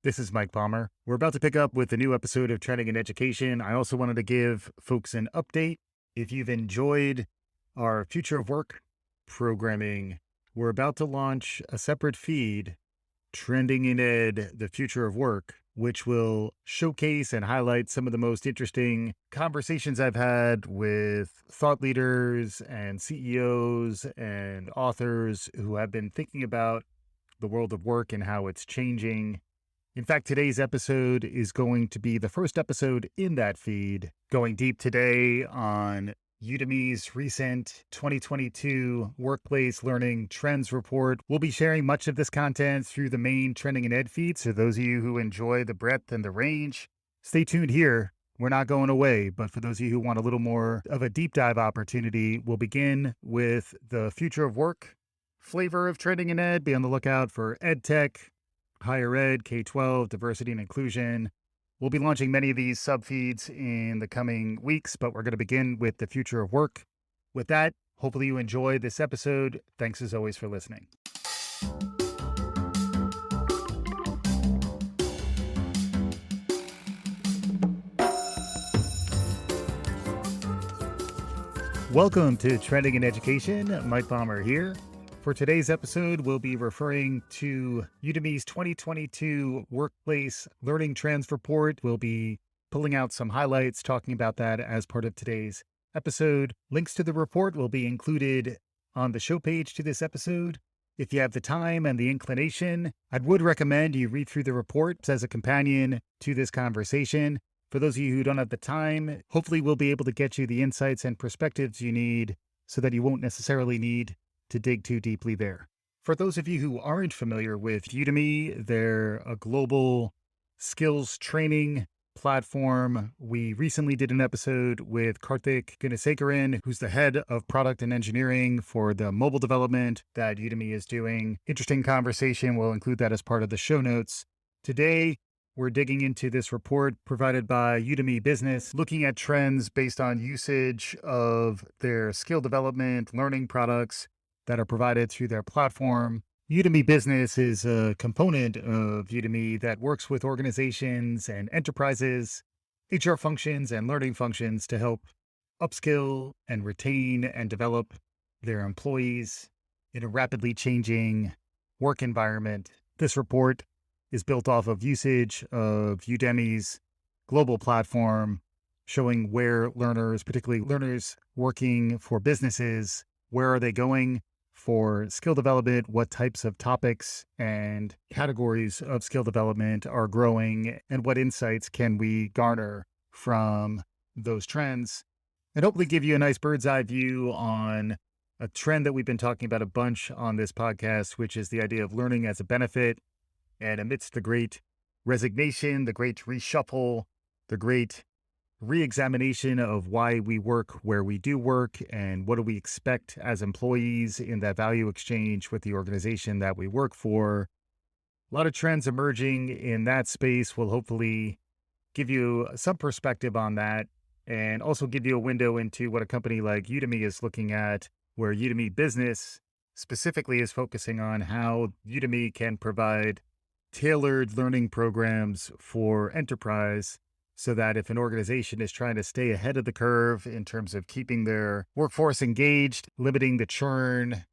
This is Mike Palmer. We're about to pick up with a new episode of Trending in Education. I also wanted to give folks an update. If you've enjoyed our Future of Work programming, we're about to launch a separate feed, Trending in Ed, the Future of Work, which will showcase and highlight some of the most interesting conversations I've had with thought leaders and CEOs and authors who have been thinking about the world of work and how it's changing. In fact, today's episode is going to be the first episode in that feed, going deep today on Udemy's recent 2022 Workplace Learning Trends Report. We'll be sharing much of this content through the main Trending in Ed feed, so those of you who enjoy the breadth and the range, stay tuned here. We're not going away, but for those of you who want a little more of a deep dive opportunity, we'll begin with the Future of Work flavor of Trending in Ed. Be on the lookout for EdTech, higher ed, K-12, diversity and inclusion. We'll be launching many of these sub-feeds in the coming weeks, but we're going to begin with the Future of Work. With that, hopefully you enjoy this episode. Thanks as always for listening. Welcome to Trending in Education. Mike Palmer here. For today's episode, we'll be referring to Udemy's 2022 Workplace Learning Trends Report. We'll be pulling out some highlights, talking about that as part of today's episode. Links to the report will be included on the show page to this episode. If you have the time and the inclination, I would recommend you read through the report as a companion to this conversation. For those of you who don't have the time, hopefully we'll be able to get you the insights and perspectives you need so that you won't necessarily need to dig too deeply there. For those of you who aren't familiar with Udemy, they're a global skills training platform. We recently did an episode with Karthik Gunasekaran, who's the head of product and engineering for the mobile development that Udemy is doing. Interesting conversation. We'll include that as part of the show notes. Today, we're digging into this report provided by Udemy Business, looking at trends based on usage of their skill development, learning products that are provided through their platform. Udemy Business is a component of Udemy that works with organizations and enterprises, HR functions and learning functions to help upskill and retain and develop their employees in a rapidly changing work environment. This report is built off of usage of Udemy's global platform, showing where learners, particularly learners working for businesses, where are they going for skill development, what types of topics and categories of skill development are growing, and what insights can we garner from those trends, and hopefully give you a nice bird's eye view on a trend that we've been talking about a bunch on this podcast, which is the idea of learning as a benefit. And amidst the Great Resignation, the Great Reshuffle, the Great Re-examination of why we work where we do work and what do we expect as employees in that value exchange with the organization that we work for. A lot of trends emerging in that space will hopefully give you some perspective on that and also give you a window into what a company like Udemy is looking at, where Udemy Business specifically is focusing on how Udemy can provide tailored learning programs for enterprise, so that if an organization is trying to stay ahead of the curve in terms of keeping their workforce engaged, limiting the churn,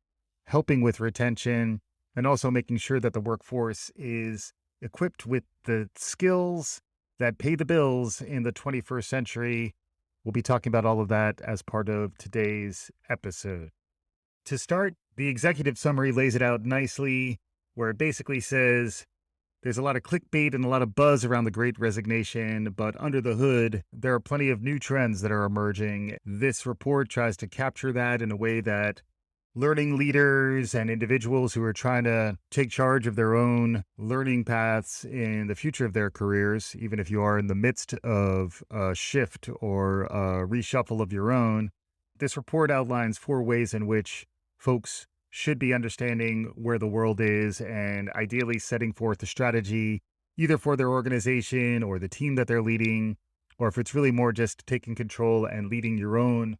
helping with retention, and also making sure that the workforce is equipped with the skills that pay the bills in the 21st century. We'll be talking about all of that as part of today's episode. To start, the executive summary lays it out nicely, where it basically says, there's a lot of clickbait and a lot of buzz around the Great Resignation, but under the hood, there are plenty of new trends that are emerging. This report tries to capture that in a way that learning leaders and individuals who are trying to take charge of their own learning paths in the future of their careers, even if you are in the midst of a shift or a reshuffle of your own. This report outlines 4 ways in which folks should be understanding where the world is and ideally setting forth a strategy either for their organization or the team that they're leading, or if it's really more just taking control and leading your own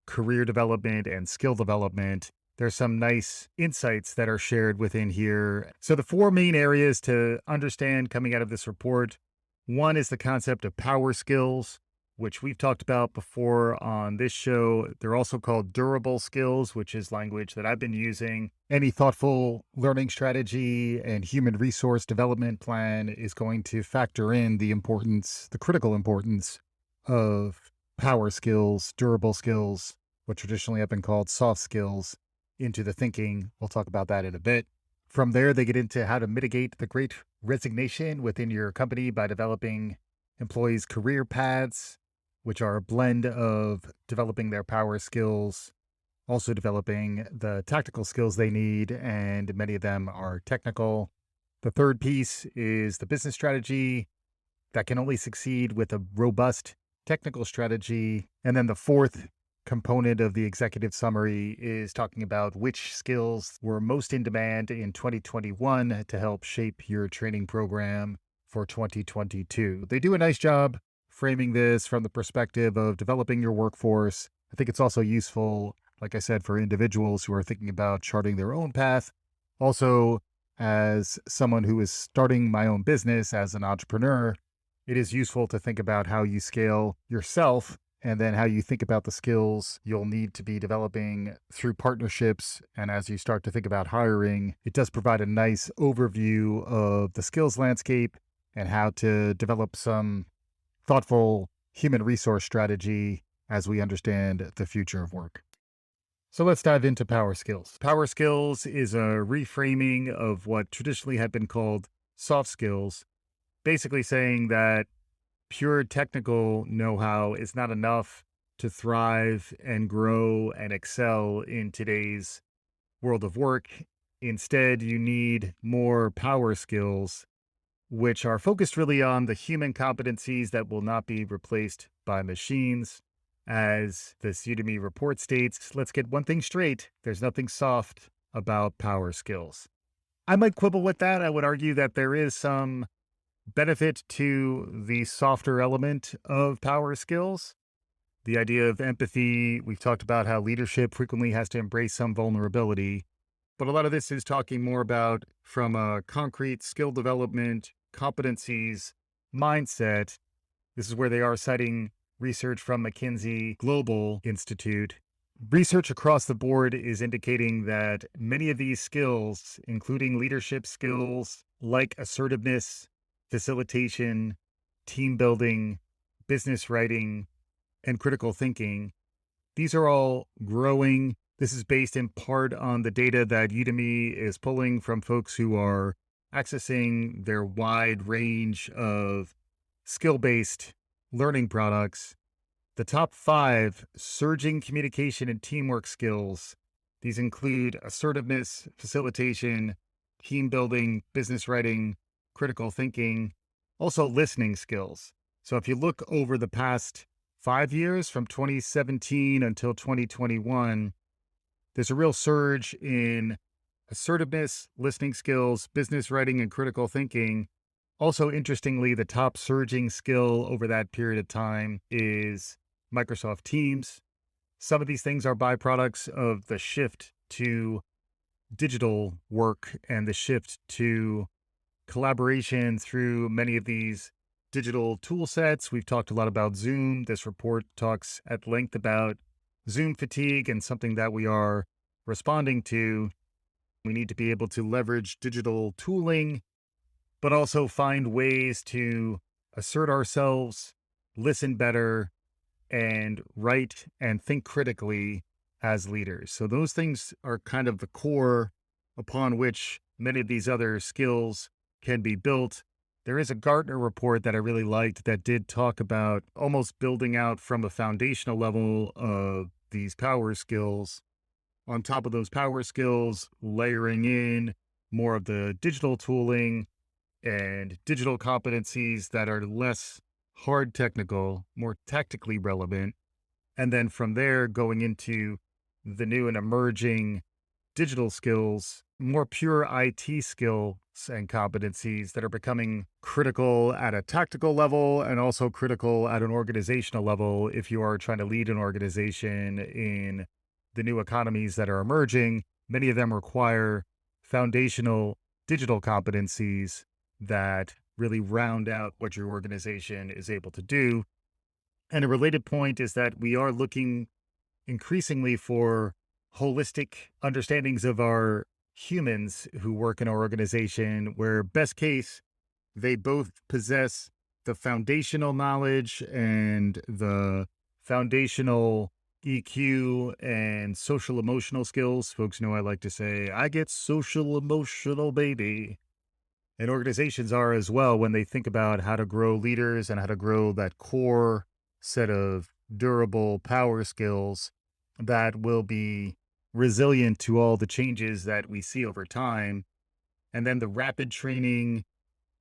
career development and skill development there's some nice insights that are shared within here. So, the four main areas to understand coming out of this report, one is the concept of power skills, which we've talked about before on this show. They're also called durable skills, which is language that I've been using. Any thoughtful learning strategy and human resource development plan is going to factor in the importance, the critical importance of power skills, durable skills, what traditionally have been called soft skills, into the thinking. We'll talk about that in a bit. From there, they get into how to mitigate the great resignation within your company by developing employees' career paths, which are a blend of developing their power skills, also developing the tactical skills they need, and many of them are technical. The third piece is the business strategy that can only succeed with a robust technical strategy. And then the fourth component of the executive summary is talking about which skills were most in demand in 2021 to help shape your training program for 2022. They do a nice job framing this from the perspective of developing your workforce. I think it's also useful, like I said, for individuals who are thinking about charting their own path. Also, as someone who is starting my own business as an entrepreneur, it is useful to think about how you scale yourself and then how you think about the skills you'll need to be developing through partnerships. And as you start to think about hiring, it does provide a nice overview of the skills landscape and how to develop some thoughtful human resource strategy as we understand the future of work. So let's dive into power skills. Power skills is a reframing of what traditionally had been called soft skills, basically saying that pure technical know-how is not enough to thrive and grow and excel in today's world of work. Instead, you need more power skills, which are focused really on the human competencies that will not be replaced by machines. As this Udemy report states, let's get one thing straight: there's nothing soft about power skills. I might quibble with that. I would argue that there is some benefit to the softer element of power skills. The idea of empathy, we've talked about how leadership frequently has to embrace some vulnerability, but a lot of this is talking more about from a concrete skill development, competencies, mindset. This is where they are citing research from McKinsey Global Institute. Research across the board is indicating that many of these skills, including leadership skills like assertiveness, facilitation, team building, business writing, and critical thinking, these are all growing. This is based in part on the data that Udemy is pulling from folks who are accessing their wide range of skill-based learning products. The top 5 surging communication and teamwork skills. These include assertiveness, facilitation, team building, business writing, critical thinking, also listening skills. So if you look over the past 5 years, from 2017 until 2021, there's a real surge in assertiveness, listening skills, business writing, and critical thinking. Also, interestingly, the top surging skill over that period of time is Microsoft Teams. Some of these things are byproducts of the shift to digital work and the shift to collaboration through many of these digital tool sets. We've talked a lot about Zoom. This report talks at length about Zoom fatigue and something that we are responding to. We need to be able to leverage digital tooling, but also find ways to assert ourselves, listen better, and write and think critically as leaders. So those things are kind of the core upon which many of these other skills can be built. There is a Gartner report that I really liked that did talk about almost building out from a foundational level of these power skills. On top of those power skills, layering in more of the digital tooling and digital competencies that are less hard technical, more tactically relevant. And then from there, going into the new and emerging digital skills, more pure IT skills and competencies that are becoming critical at a tactical level and also critical at an organizational level if you are trying to lead an organization in the new economies that are emerging. Many of them require foundational digital competencies that really round out what your organization is able to do. And a related point is that we are looking increasingly for holistic understandings of our humans who work in our organization, where best case, they both possess the foundational knowledge and the foundational EQ and social emotional skills. Folks know I like to say, I get social emotional, baby. And organizations are as well when they think about how to grow leaders and how to grow that core set of durable power skills that will be resilient to all the changes that we see over time. And then the rapid training,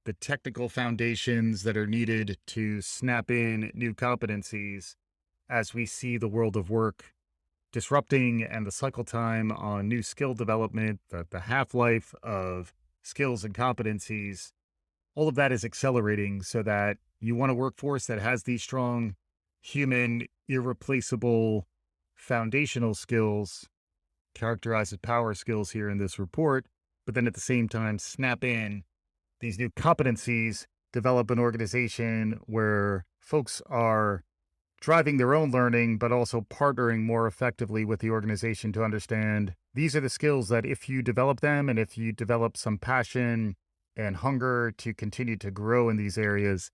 the technical foundations that are needed to snap in new competencies as we see the world of work disrupting and the cycle time on new skill development, the half life of skills and competencies, all of that is accelerating so that you want a workforce that has these strong human, irreplaceable foundational skills, characterized as power skills here in this report, but then at the same time, snap in these new competencies, develop an organization where folks are driving their own learning, but also partnering more effectively with the organization to understand these are the skills that if you develop them and if you develop some passion and hunger to continue to grow in these areas,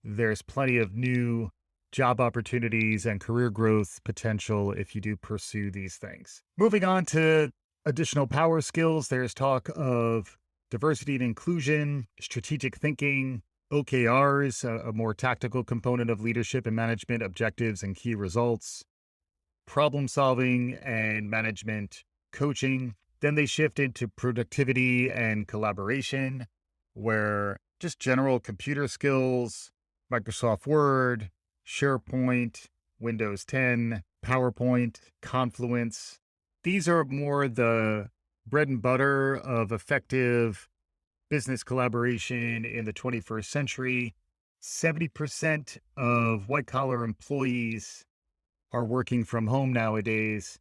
there's plenty of new job opportunities and career growth potential if you do pursue these things. Moving on to additional power skills, there's talk of diversity and inclusion, strategic thinking, OKRs, a more tactical component of leadership and management objectives and key results, problem solving and management coaching. Then they shift into productivity and collaboration, where just general computer skills, Microsoft Word, SharePoint, Windows 10, PowerPoint, Confluence. These are more the bread and butter of effective business collaboration in the 21st century. 70% of white collar employees are working from home nowadays.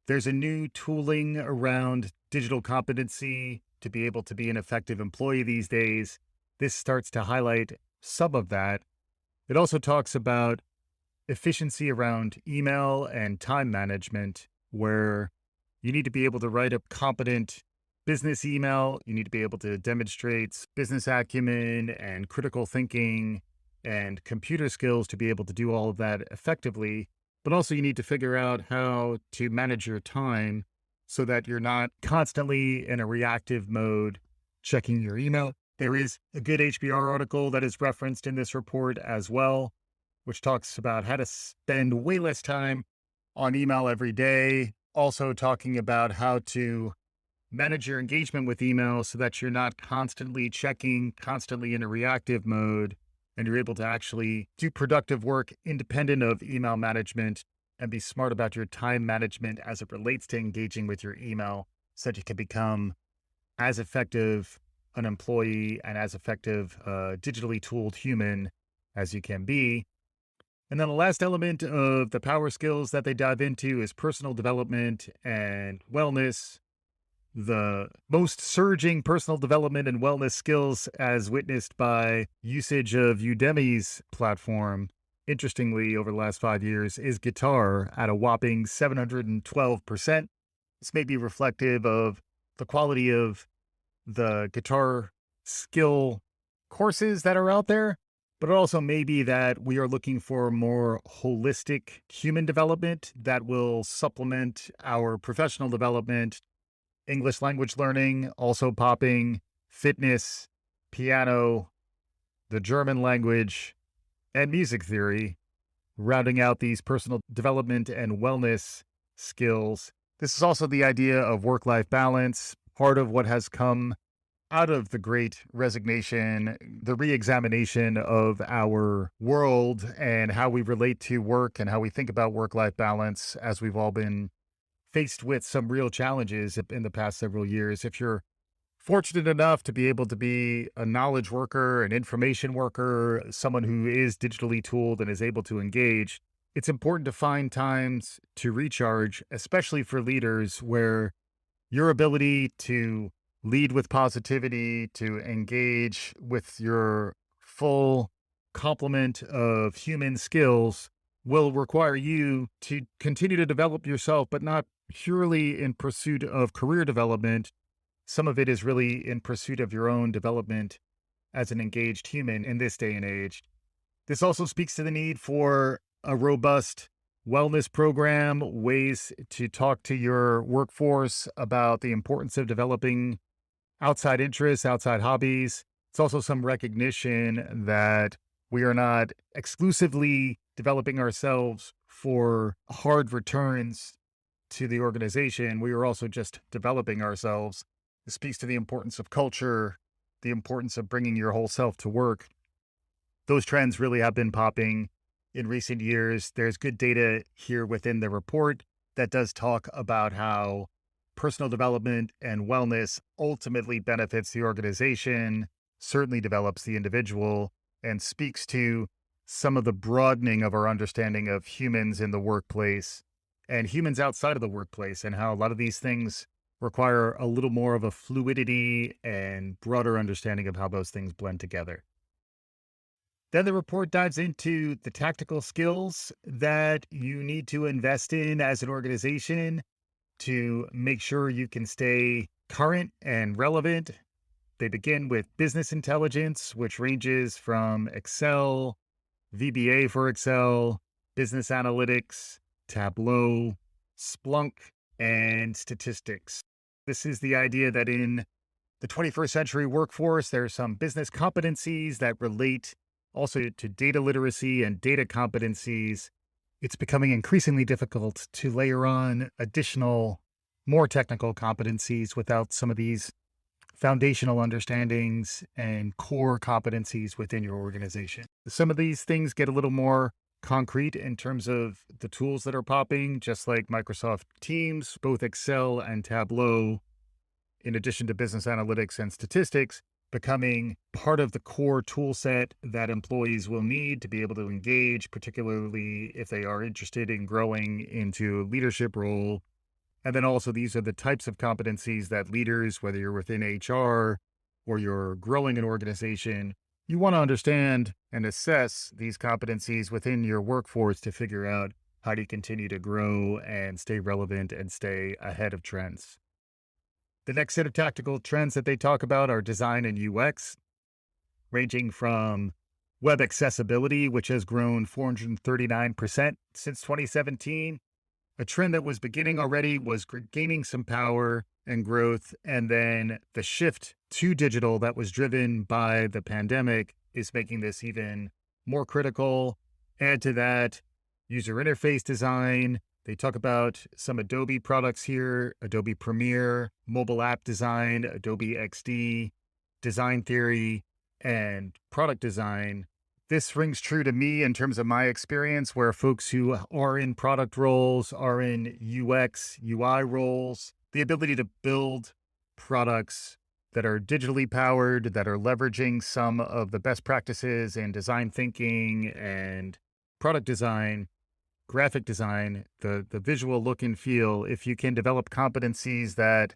There's a new tooling around digital competency to be able to be an effective employee these days. This starts to highlight some of that. It also talks about efficiency around email and time management, where you need to be able to write a competent business email. You need to be able to demonstrate business acumen and critical thinking and computer skills to be able to do all of that effectively. But also, you need to figure out how to manage your time so that you're not constantly in a reactive mode checking your email. There is a good HBR article that is referenced in this report as well, which talks about how to spend way less time on email every day. Also talking about how to manage your engagement with email so that you're not constantly checking, constantly in a reactive mode, and you're able to actually do productive work independent of email management and be smart about your time management as it relates to engaging with your email so that you can become as effective an employee and as effective digitally tooled human as you can be. And then the last element of the power skills that they dive into is personal development and wellness. The most surging personal development and wellness skills, as witnessed by usage of Udemy's platform, interestingly, over the last 5 years, is guitar at a whopping 712%. This may be reflective of the quality of the guitar skill courses that are out there, but it also may be that we are looking for more holistic human development that will supplement our professional development. English language learning, also popping, fitness, piano, the German language, and music theory, rounding out these personal development and wellness skills. This is also the idea of work-life balance, part of what has come out of the Great Resignation, the re-examination of our world and how we relate to work and how we think about work-life balance as we've all been faced with some real challenges in the past several years. If you're fortunate enough to be able to be a knowledge worker, an information worker, someone who is digitally tooled and is able to engage, it's important to find times to recharge, especially for leaders where your ability to lead with positivity, to engage with your full complement of human skills will require you to continue to develop yourself, but not purely in pursuit of career development. Some of it is really in pursuit of your own development as an engaged human in this day and age. This also speaks to the need for a robust wellness program, ways to talk to your workforce about the importance of developing outside interests, outside hobbies. It's also some recognition that we are not exclusively developing ourselves for hard returns to the organization. We are also just developing ourselves. It speaks to the importance of culture, the importance of bringing your whole self to work. Those trends really have been popping in recent years. There's good data here within the report that does talk about how personal development and wellness ultimately benefits the organization, certainly develops the individual, and speaks to some of the broadening of our understanding of humans in the workplace and humans outside of the workplace, and how a lot of these things require a little more of a fluidity and broader understanding of how those things blend together. Then the report dives into the tactical skills that you need to invest in as an organization to make sure you can stay current and relevant. They begin with business intelligence, which ranges from Excel, VBA for Excel, business analytics, Tableau, Splunk, and statistics. This is the idea that in the 21st century workforce, there are some business competencies that relate also to data literacy and data competencies. It's becoming increasingly difficult to layer on additional, more technical competencies without some of these foundational understandings and core competencies within your organization. Some of these things get a little more concrete in terms of the tools that are popping, just like Microsoft Teams, both Excel and Tableau, in addition to business analytics and statistics, becoming part of the core tool set that employees will need to be able to engage, particularly if they are interested in growing into a leadership role. And then also, these are the types of competencies that leaders, whether you're within HR or you're growing an organization, you want to understand and assess these competencies within your workforce to figure out how do you continue to grow and stay relevant and stay ahead of trends. The next set of tactical trends that they talk about are design and UX, ranging from web accessibility, which has grown 439% since 2017. A trend that was beginning already was gaining some power and growth. And then the shift to digital that was driven by the pandemic is making this even more critical. Add to that user interface design. They talk about some Adobe products here, Adobe Premiere, mobile app design, Adobe XD, design theory, and product design. This rings true to me in terms of my experience, where folks who are in product roles, are in UX, UI roles, the ability to build products that are digitally powered, that are leveraging some of the best practices in design thinking and product design, graphic design, the visual look and feel. If you can develop competencies that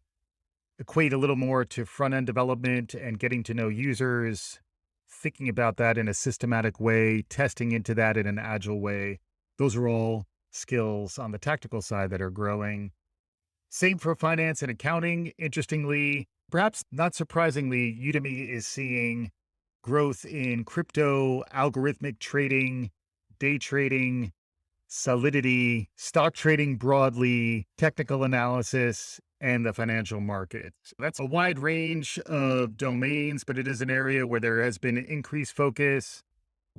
equate a little more to front end development and getting to know users, thinking about that in a systematic way, testing into that in an agile way, those are all skills on the tactical side that are growing. Same for finance and accounting. Interestingly, perhaps not surprisingly, Udemy is seeing growth in crypto, algorithmic trading, day trading, solidity, stock trading broadly, technical analysis, and the financial markets. That's a wide range of domains, but it is an area where there has been increased focus.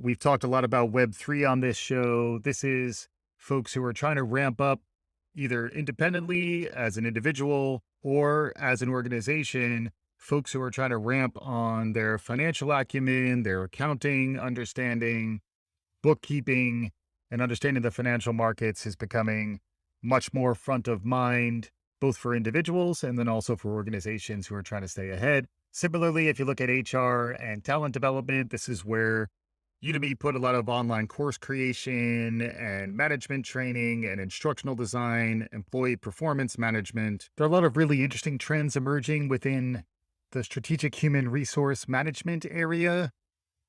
We've talked a lot about Web3 on this show. This is folks who are trying to ramp up either independently as an individual or as an organization, folks who are trying to ramp on their financial acumen, their accounting understanding, bookkeeping, and understanding the financial markets is becoming much more front of mind, both for individuals and then also for organizations who are trying to stay ahead. Similarly, if you look at HR and talent development, this is where Udemy put a lot of online course creation and management training and instructional design, employee performance management. There are a lot of really interesting trends emerging within the strategic human resource management area.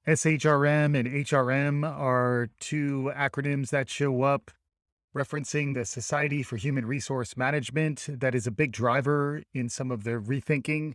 SHRM and HRM are two acronyms that show up referencing the Society for Human Resource Management. That is a big driver in some of the rethinking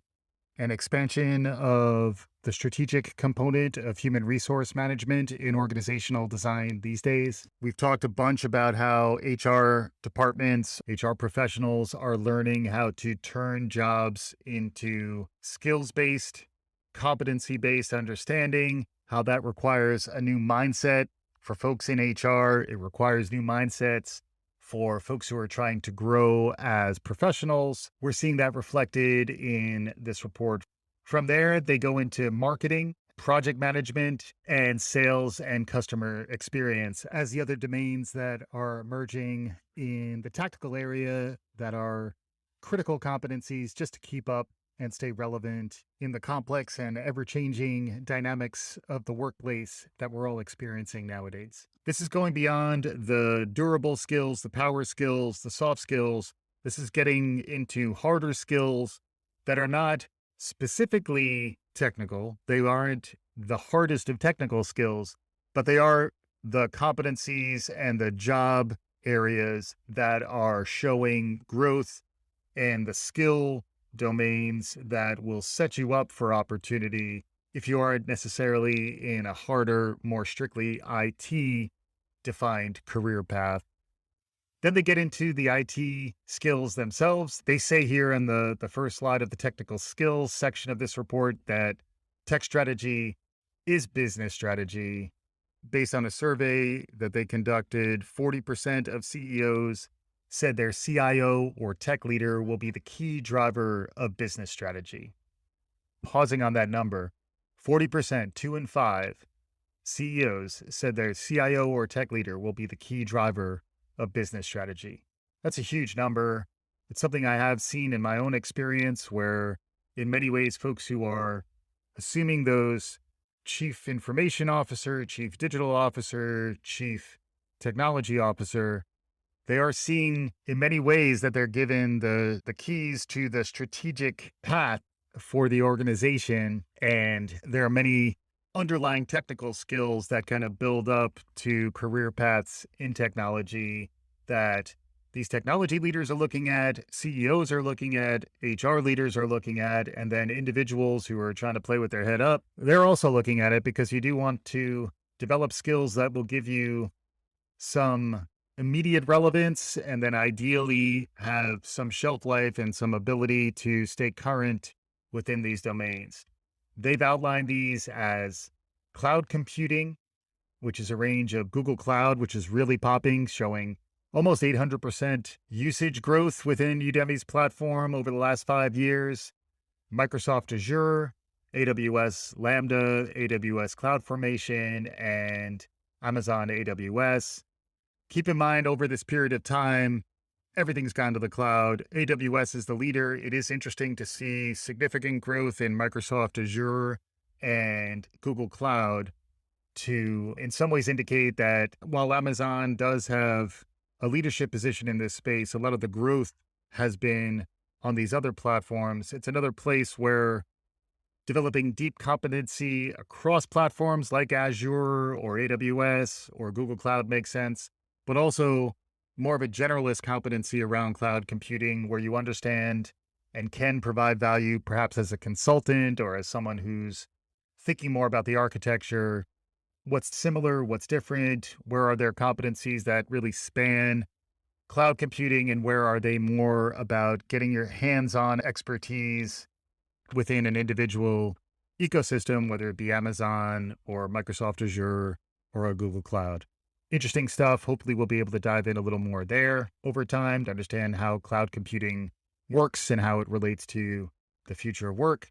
and expansion of the strategic component of human resource management in organizational design these days. We've talked a bunch about how HR departments, HR professionals are learning how to turn jobs into skills-based, competency-based understanding, how that requires a new mindset for folks in HR. It requires new mindsets for folks who are trying to grow as professionals. We're seeing that reflected in this report. From there, they go into marketing, project management, and sales and customer experience as the other domains that are emerging in the tactical area that are critical competencies just to keep up and stay relevant in the complex and ever-changing dynamics of the workplace that we're all experiencing nowadays. This is going beyond the durable skills, the power skills, the soft skills. This is getting into harder skills that are not specifically technical. They aren't the hardest of technical skills, but they are the competencies and the job areas that are showing growth and the skill domains that will set you up for opportunity if you aren't necessarily in a harder, more strictly IT defined career path. Then they get into the IT skills themselves. They say here in the first slide of the technical skills section of this report that tech strategy is business strategy. Based on a survey that they conducted, 40% of CEOs said their CIO or tech leader will be the key driver of business strategy. Pausing on that number, 40%, 2 in 5 CEOs said their CIO or tech leader will be the key driver of business strategy. That's a huge number. It's something I have seen in my own experience where, in many ways, folks who are assuming those chief information officer, chief digital officer, chief technology officer, they are seeing in many ways that they're given the keys to the strategic path for the organization. And there are many underlying technical skills that kind of build up to career paths in technology that these technology leaders are looking at, CEOs are looking at, HR leaders are looking at, and then individuals who are trying to play with their head up, they're also looking at it because you do want to develop skills that will give you some immediate relevance and then ideally have some shelf life and some ability to stay current within these domains. They've outlined these as cloud computing, which is a range of Google Cloud, which is really popping, showing almost 800% usage growth within Udemy's platform over the last 5 years. Microsoft Azure, AWS Lambda, AWS CloudFormation, and Amazon AWS. Keep in mind, over this period of time, everything's gone to the cloud. AWS is the leader. It is interesting to see significant growth in Microsoft Azure and Google Cloud to, in some ways, indicate that while Amazon does have a leadership position in this space, a lot of the growth has been on these other platforms. It's another place where developing deep competency across platforms like Azure or AWS or Google Cloud makes sense, but also more of a generalist competency around cloud computing where you understand and can provide value perhaps as a consultant or as someone who's thinking more about the architecture. What's similar, what's different, where are there competencies that really span cloud computing, and where are they more about getting your hands-on expertise within an individual ecosystem, whether it be Amazon or Microsoft Azure or a Google Cloud. Interesting stuff. Hopefully we'll be able to dive in a little more there over time to understand how cloud computing works and how it relates to the future of work.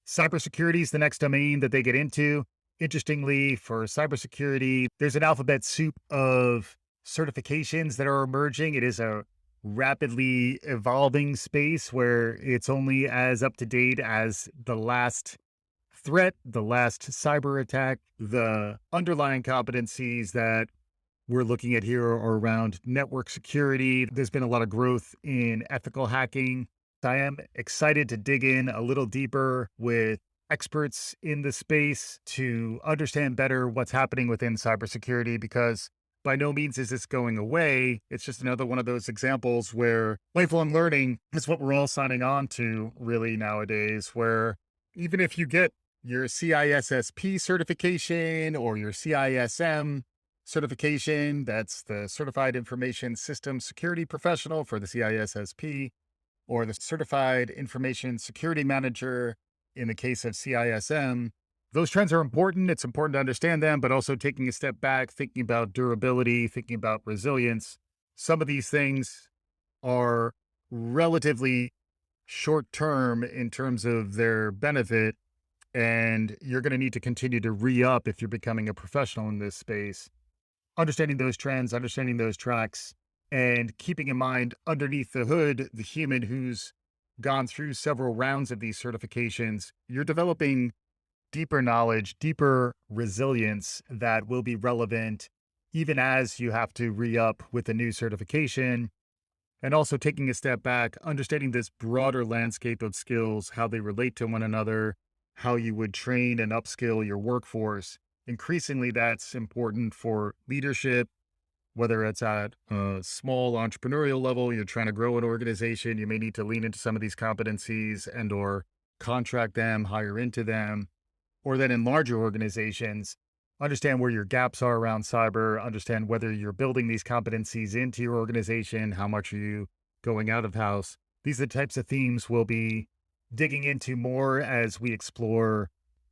Cybersecurity is the next domain that they get into. Interestingly, for cybersecurity, there's an alphabet soup of certifications that are emerging. It is a rapidly evolving space where it's only as up to date as the last threat, the last cyber attack. The underlying competencies that we're looking at here are around network security. There's been a lot of growth in ethical hacking. I am excited to dig in a little deeper with experts in the space to understand better what's happening within cybersecurity, because by no means is this going away. It's just another one of those examples where lifelong learning is what we're all signing on to really nowadays, where even if you get your CISSP certification or your CISM certification, that's the Certified Information Systems Security Professional for the CISSP, or the Certified Information Security Manager in the case of CISM. Those trends are important. It's important to understand them, but also taking a step back, thinking about durability, thinking about resilience. Some of these things are relatively short term in terms of their benefit, and you're going to need to continue to re up if you're becoming a professional in this space. Understanding those trends, understanding those tracks, and keeping in mind underneath the hood, the human who's gone through several rounds of these certifications, you're developing deeper knowledge, deeper resilience that will be relevant even as you have to re up with a new certification. And also taking a step back, understanding this broader landscape of skills, how they relate to one another, how you would train and upskill your workforce. Increasingly, that's important for leadership, whether it's at a small entrepreneurial level, you're trying to grow an organization, you may need to lean into some of these competencies and or contract them, hire into them, or then in larger organizations, understand where your gaps are around cyber, understand whether you're building these competencies into your organization, how much are you going out of house. These are the types of themes we'll be digging into more as we explore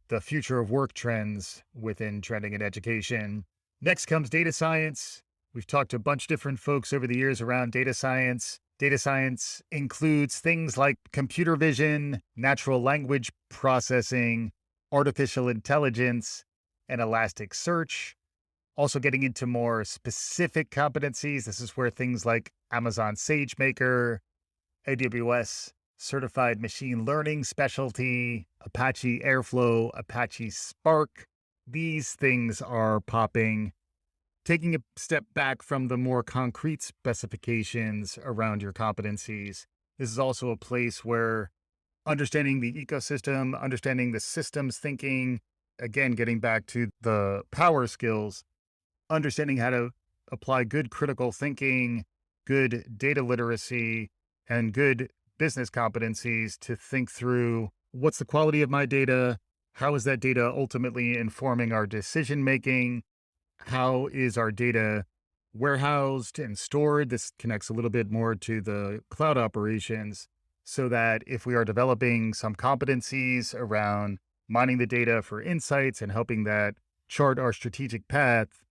the future of work trends within trending in education. Next comes data science. We've talked to a bunch of different folks over the years around data science. Data science includes things like computer vision, natural language processing, artificial intelligence, and Elasticsearch. Also getting into more specific competencies. This is where things like Amazon SageMaker, AWS Certified Machine Learning Specialty, Apache Airflow, Apache Spark, these things are popping. Taking a step back from the more concrete specifications around your competencies, this is also a place where understanding the ecosystem, understanding the systems thinking, again, getting back to the power skills, understanding how to apply good critical thinking, good data literacy, and good business competencies to think through what's the quality of my data? How is that data ultimately informing our decision making? How is our data warehoused and stored? This connects a little bit more to the cloud operations, so that if we are developing some competencies around mining the data for insights and helping that chart our strategic path,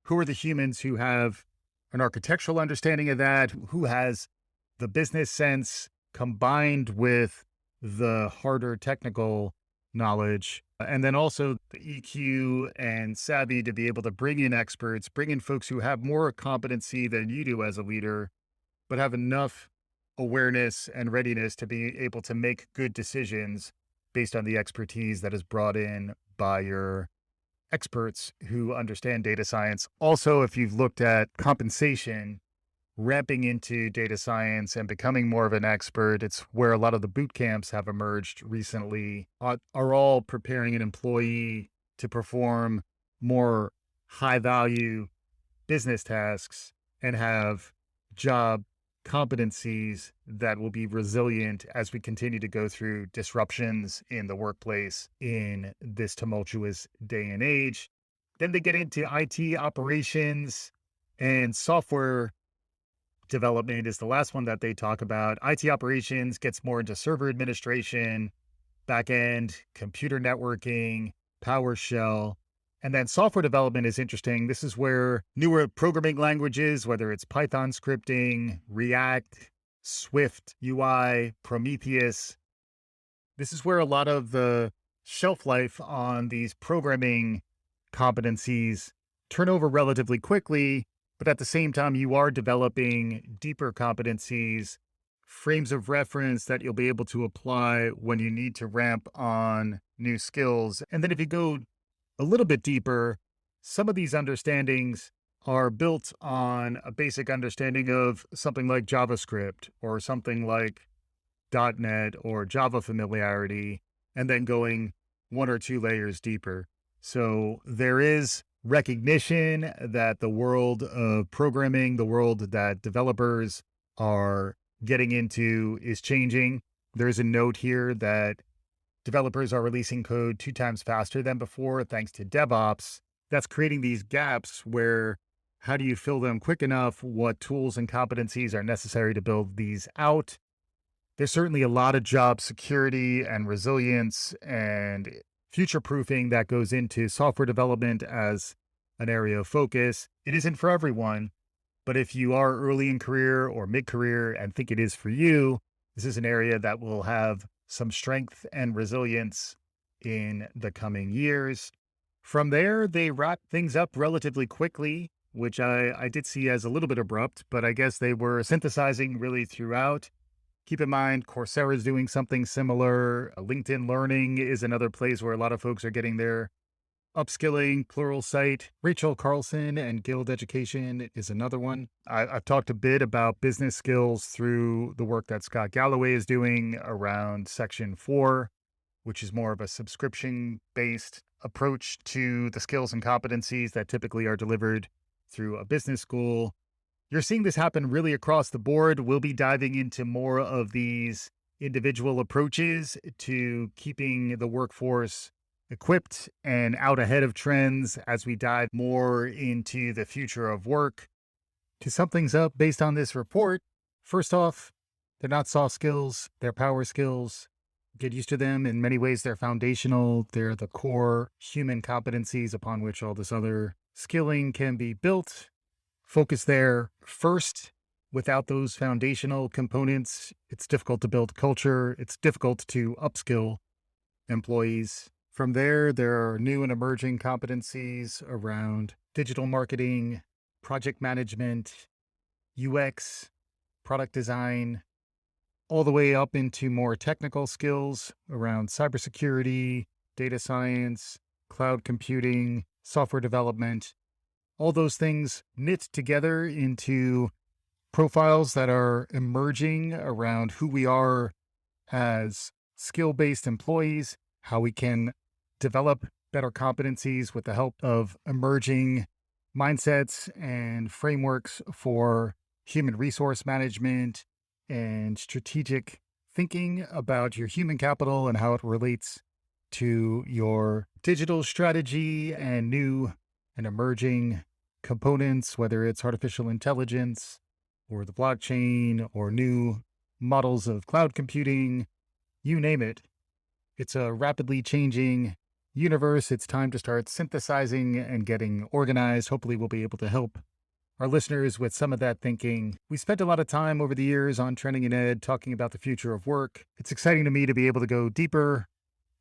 who are the humans who have an architectural understanding of that, who has the business sense combined with the harder technical knowledge, and then also the EQ and savvy to be able to bring in experts, bring in folks who have more competency than you do as a leader, but have enough awareness and readiness to be able to make good decisions based on the expertise that is brought in by your experts who understand data science. Also, if you've looked at compensation, ramping into data science and becoming more of an expert, it's where a lot of the boot camps have emerged recently, are all preparing an employee to perform more high value business tasks and have job competencies that will be resilient as we continue to go through disruptions in the workplace in this tumultuous day and age. Then they get into IT operations, and software development is the last one that they talk about. IT operations gets more into server administration, backend, computer networking, PowerShell. And then software development is interesting. This is where newer programming languages, whether it's Python scripting, React, Swift UI, Prometheus, this is where a lot of the shelf life on these programming competencies turn over relatively quickly. But at the same time, you are developing deeper competencies frames of reference that you'll be able to apply when you need to ramp on new skills. And then if you go a little bit deeper, some of these understandings are built on a basic understanding of something like JavaScript or something like .NET or Java familiarity, and then going one or two layers deeper. So there is recognition that the world of programming, the world that developers are getting into is changing. There's a note here that developers are releasing code 2 times faster than before thanks to DevOps. That's creating these gaps where how do you fill them quick enough? What tools and competencies are necessary to build these out? There's certainly a lot of job security and resilience and future proofing that goes into software development as an area of focus. It isn't for everyone, but if you are early in career or mid career and think it is for you, this is an area that will have some strength and resilience in the coming years. From there, they wrap things up relatively quickly, which I did see as a little bit abrupt, but I guess they were synthesizing really throughout. Keep in mind, Coursera is doing something similar. LinkedIn Learning is another place where a lot of folks are getting their upskilling, plural site. Rachel Carlson and Guild Education is another one. I've talked a bit about business skills through the work that Scott Galloway is doing around Section 4, which is more of a subscription-based approach to the skills and competencies that typically are delivered through a business school. You're seeing this happen really across the board. We'll be diving into more of these individual approaches to keeping the workforce equipped and out ahead of trends as we dive more into the future of work. To sum things up based on this report, first off, they're not soft skills, they're power skills. Get used to them. In many ways, they're foundational. They're the core human competencies upon which all this other skilling can be built. Focus there first. Without those foundational components, it's difficult to build culture. It's difficult to upskill employees. From there are new and emerging competencies around digital marketing, project management, UX, product design, all the way up into more technical skills around cybersecurity, data science, cloud computing, software development. All those things knit together into profiles that are emerging around who we are as skill-based employees, how we can develop better competencies with the help of emerging mindsets and frameworks for human resource management and strategic thinking about your human capital and how it relates to your digital strategy and new and emerging components, whether it's artificial intelligence or the blockchain or new models of cloud computing, you name it. It's a rapidly changing universe. It's time to start synthesizing and getting organized. Hopefully, we'll be able to help our listeners with some of that thinking. We spent a lot of time over the years on Trending in Ed talking about the future of work. It's exciting to me to be able to go deeper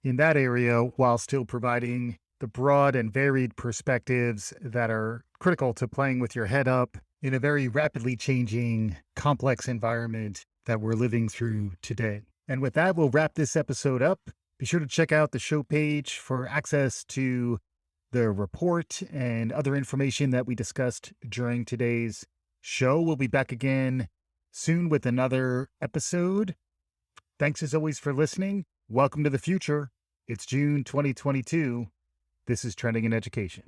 in that area while still providing the broad and varied perspectives that are critical to playing with your head up in a very rapidly changing, complex environment that we're living through today. And with that, we'll wrap this episode up. Be sure to check out the show page for access to the report and other information that we discussed during today's show. We'll be back again soon with another episode. Thanks as always for listening. Welcome to the future. It's June 2022. This is Trending in Education.